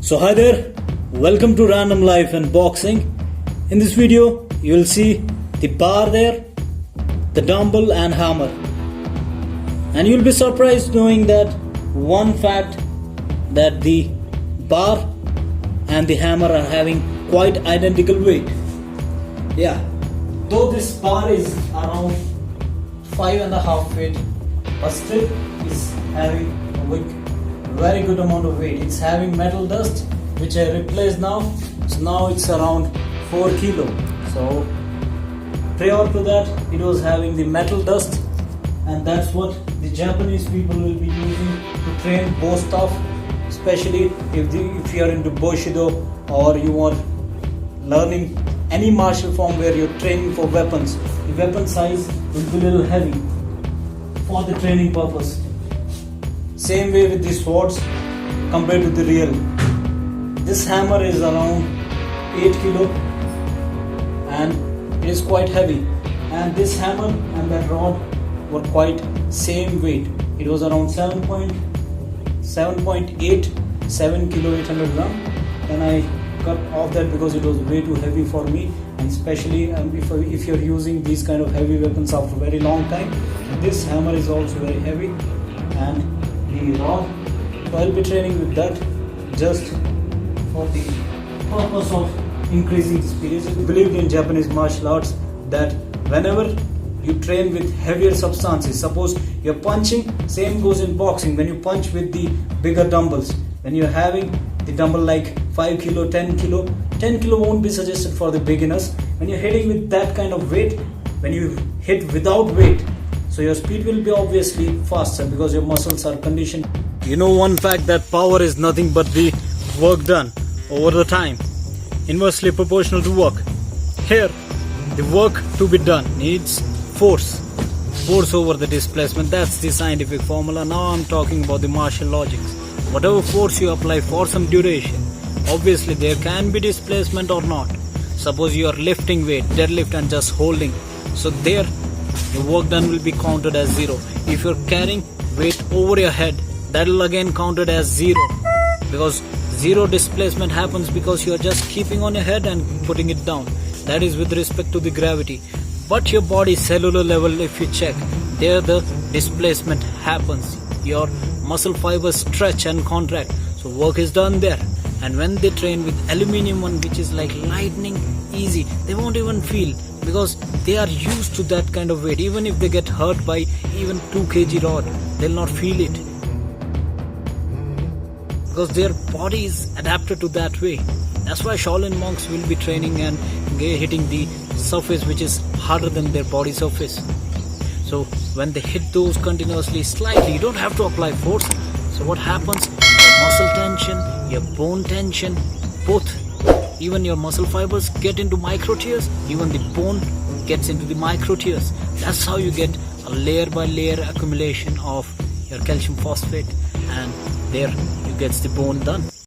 So hi there, welcome to Random Life and Boxing. In this video you will see the bar there, the dumbbell and hammer, and you will be surprised knowing that one fact, that the bar and the hammer are having quite identical weight. Yeah, though this bar is around 5.5 feet, but still is having a very good amount of weight. It's having metal dust which I replaced now, so now it's around 4 kilo. So prior to that it was having the metal dust, and that's what the Japanese people will be using to train Bo stuff, especially if you are into Bushido or you are learning any martial form where you're training for weapons. The weapon size will be a little heavy for the training purpose. Same way with the swords compared to the real. This hammer is around 8 kilo and it is quite heavy, and this hammer and that rod were quite same weight. It was around 7.7 kilo 800 gram, and I cut off that because it was way too heavy for me, and especially if you're using these kind of heavy weapons after a very long time. This hammer is also very heavy, and the rod, so I'll be training with that just for the purpose of increasing the speed. It's believed in Japanese martial arts that whenever you train with heavier substances, suppose you're punching, same goes in boxing. When you punch with the bigger dumbbells, when you're having the dumbbell like 5 kilo, 10 kilo won't be suggested for the beginners. When you're hitting with that kind of weight, when you hit without weight, so your speed will be obviously faster because your muscles are conditioned. You know one fact, that power is nothing but the work done over the time, inversely proportional to work. Here, the work to be done needs force over the displacement. That's the scientific formula. Now I'm talking about the martial logics. Whatever force you apply for some duration, obviously there can be displacement or not. Suppose you are lifting weight, deadlift and just holding, so there your work done will be counted as 0. If you're carrying weight over your head, that will again counted as 0, because 0 displacement happens because you are just keeping on your head and putting it down. That is with respect to the gravity. But your body cellular level, if you check, there the displacement happens. Your muscle fibers stretch and contract, so work is done there. And when they train with aluminium one, which is like lightning easy, they won't even feel, because they are used to that kind of weight. Even if they get hurt by even 2 kg rod, they'll not feel it, because their body is adapted to that way. That's why Shaolin monks will be training and hitting the surface which is harder than their body surface. So when they hit those continuously, slightly, you don't have to apply force. So what happens? Your muscle tension, your bone tension, both, even your muscle fibers get into micro tears, even the bone gets into the micro tears. That's how you get a layer by layer accumulation of your calcium phosphate, and there you get the bone done.